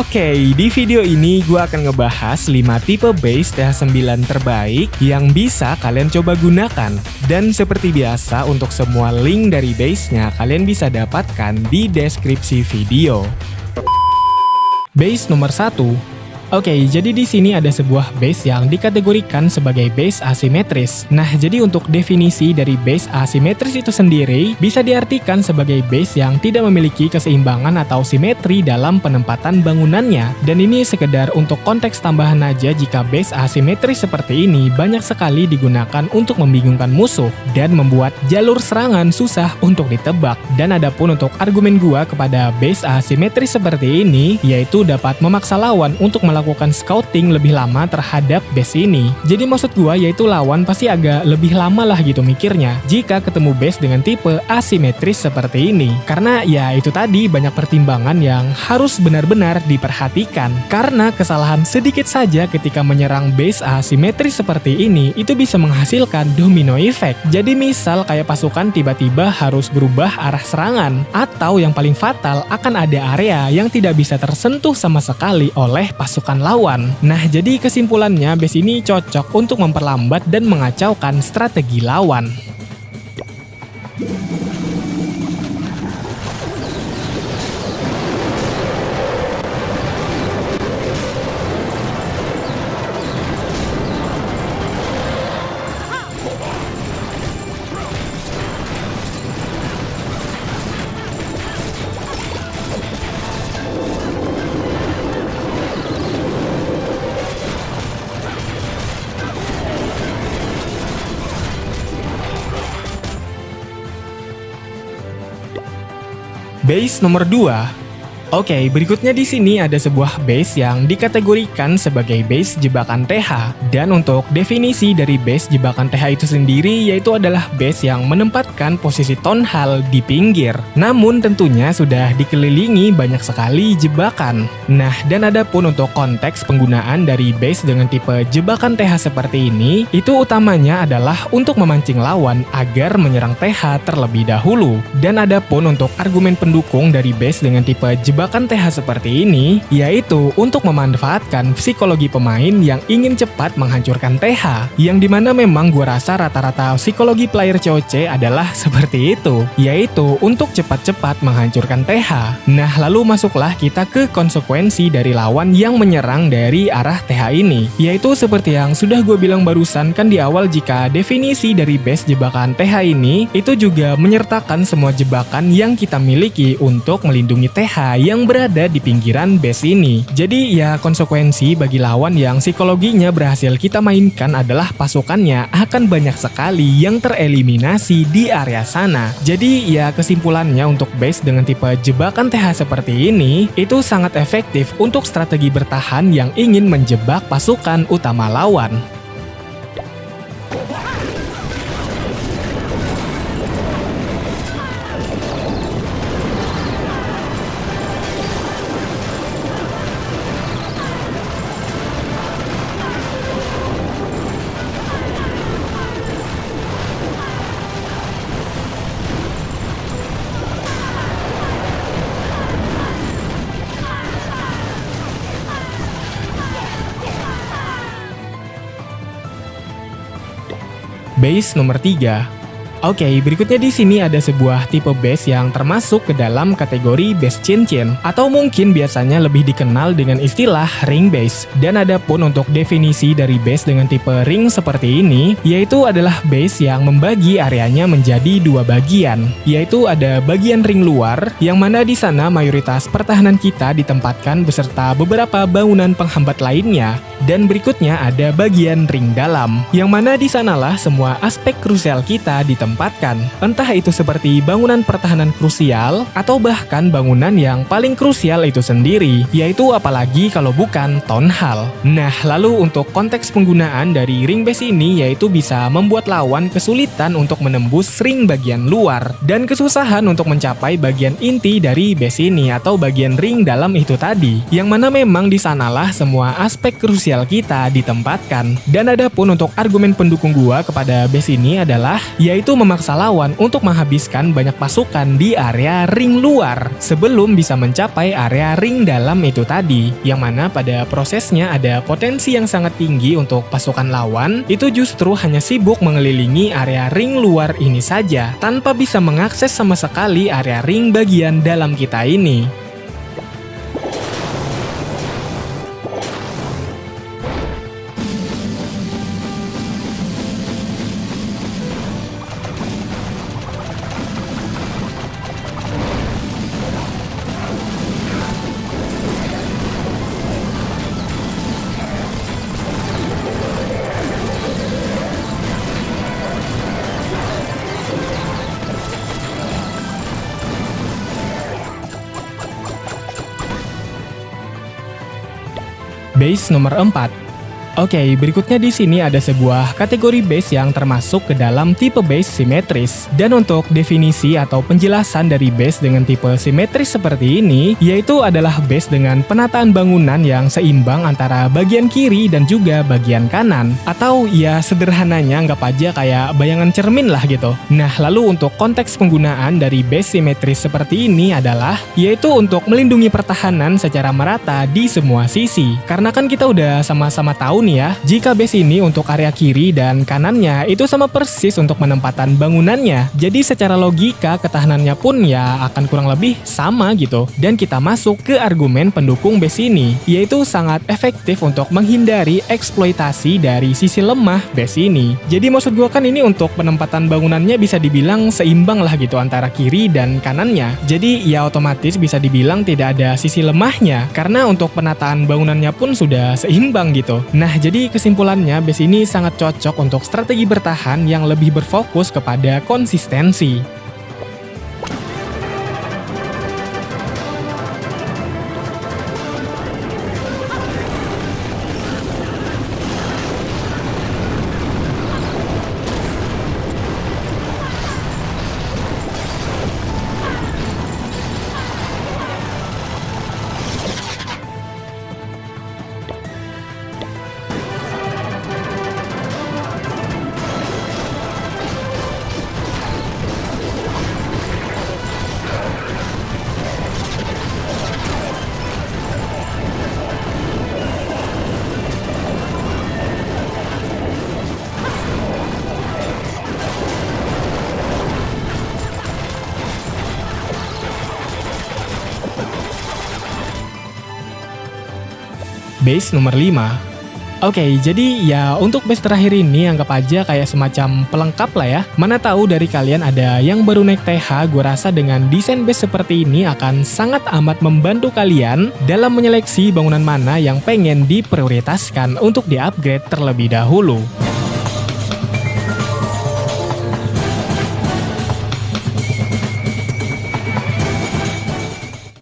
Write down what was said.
Oke, di video ini gue akan ngebahas 5 tipe base TH9 terbaik yang bisa kalian coba gunakan. Dan seperti biasa, untuk semua link dari base-nya kalian bisa dapatkan di deskripsi video. Base nomor 1. Oke, jadi di sini ada sebuah base yang dikategorikan sebagai base asimetris. Nah, jadi untuk definisi dari base asimetris itu sendiri bisa diartikan sebagai base yang tidak memiliki keseimbangan atau simetri dalam penempatan bangunannya. Dan ini sekedar untuk konteks tambahan aja jika base asimetris seperti ini banyak sekali digunakan untuk membingungkan musuh dan membuat jalur serangan susah untuk ditebak. Dan adapun untuk argumen gua kepada base asimetris seperti ini, yaitu dapat memaksa lawan untuk melakukan scouting lebih lama terhadap base ini. Jadi maksud gua yaitu lawan pasti agak lebih lama lah gitu mikirnya jika ketemu base dengan tipe asimetris seperti ini. Karena ya itu tadi banyak pertimbangan yang harus benar-benar diperhatikan. Karena kesalahan sedikit saja ketika menyerang base asimetris seperti ini itu bisa menghasilkan domino effect. Jadi misal kayak pasukan tiba-tiba harus berubah arah serangan, atau yang paling fatal akan ada area yang tidak bisa tersentuh sama sekali oleh pasukan lawan. Nah, jadi kesimpulannya base ini cocok untuk memperlambat dan mengacaukan strategi lawan. Base nomor 2. Oke, berikutnya di sini ada sebuah base yang dikategorikan sebagai base jebakan TH. Dan untuk definisi dari base jebakan TH itu sendiri yaitu adalah base yang menempatkan posisi Town Hall di pinggir. Namun tentunya sudah dikelilingi banyak sekali jebakan. Nah, dan adapun untuk konteks penggunaan dari base dengan tipe jebakan TH seperti ini, itu utamanya adalah untuk memancing lawan agar menyerang TH terlebih dahulu. Dan adapun untuk argumen pendukung dari base dengan tipe jebakan TH seperti ini, yaitu untuk memanfaatkan psikologi pemain yang ingin cepat menghancurkan TH, yang dimana memang gua rasa rata-rata psikologi player COC adalah seperti itu, yaitu untuk cepat-cepat menghancurkan TH. Nah, lalu masuklah kita ke konsekuensi dari lawan yang menyerang dari arah TH ini, yaitu seperti yang sudah gue bilang barusan kan di awal, jika definisi dari base jebakan TH ini itu juga menyertakan semua jebakan yang kita miliki untuk melindungi TH yang berada di pinggiran base ini. Jadi ya konsekuensi bagi lawan yang psikologinya berhasil kita mainkan adalah pasukannya akan banyak sekali yang tereliminasi di area sana. Jadi ya kesimpulannya untuk base dengan tipe jebakan TH seperti ini itu sangat efektif untuk strategi bertahan yang ingin menjebak pasukan utama lawan. Base nomor 3. Oke, berikutnya di sini ada sebuah tipe base yang termasuk ke dalam kategori base cincin, atau mungkin biasanya lebih dikenal dengan istilah ring base. Dan adapun untuk definisi dari base dengan tipe ring seperti ini, yaitu adalah base yang membagi areanya menjadi dua bagian, yaitu ada bagian ring luar, yang mana di sana mayoritas pertahanan kita ditempatkan beserta beberapa bangunan penghambat lainnya. Dan berikutnya ada bagian ring dalam, yang mana di sanalah semua aspek krusial kita ditempatkan. Entah itu seperti bangunan pertahanan krusial, atau bahkan bangunan yang paling krusial itu sendiri, yaitu apalagi kalau bukan Town Hall. Nah, lalu untuk konteks penggunaan dari ring base ini yaitu bisa membuat lawan kesulitan untuk menembus ring bagian luar, dan kesusahan untuk mencapai bagian inti dari base ini atau bagian ring dalam itu tadi, yang mana memang di sanalah semua aspek krusial potensial kita ditempatkan. Dan adapun untuk argumen pendukung gua kepada base ini adalah yaitu memaksa lawan untuk menghabiskan banyak pasukan di area ring luar sebelum bisa mencapai area ring dalam itu tadi, yang mana pada prosesnya ada potensi yang sangat tinggi untuk pasukan lawan itu justru hanya sibuk mengelilingi area ring luar ini saja tanpa bisa mengakses sama sekali area ring bagian dalam kita ini. Base nomor 4. Oke, berikutnya di sini ada sebuah kategori base yang termasuk ke dalam tipe base simetris. Dan untuk definisi atau penjelasan dari base dengan tipe simetris seperti ini, yaitu adalah base dengan penataan bangunan yang seimbang antara bagian kiri dan juga bagian kanan. Atau ya sederhananya anggap aja kayak bayangan cermin lah gitu. Nah, lalu untuk konteks penggunaan dari base simetris seperti ini adalah yaitu untuk melindungi pertahanan secara merata di semua sisi. Karena kan kita udah sama-sama tahu nih ya, jika base ini untuk area kiri dan kanannya itu sama persis untuk penempatan bangunannya. Jadi secara logika ketahanannya pun ya akan kurang lebih sama gitu. Dan kita masuk ke argumen pendukung base ini, yaitu sangat efektif untuk menghindari eksploitasi dari sisi lemah base ini. Jadi maksud gua kan ini untuk penempatan bangunannya bisa dibilang seimbang lah gitu antara kiri dan kanannya. Jadi ya otomatis bisa dibilang tidak ada sisi lemahnya karena untuk penataan bangunannya pun sudah seimbang gitu. Nah, jadi kesimpulannya base ini sangat cocok untuk strategi bertahan yang lebih berfokus kepada konsistensi. Base nomor 5. Oke, jadi ya untuk base terakhir ini anggap aja kayak semacam pelengkap lah ya. Mana tahu dari kalian ada yang baru naik TH, gue rasa dengan desain base seperti ini akan sangat amat membantu kalian dalam menyeleksi bangunan mana yang pengen diprioritaskan untuk di-upgrade terlebih dahulu.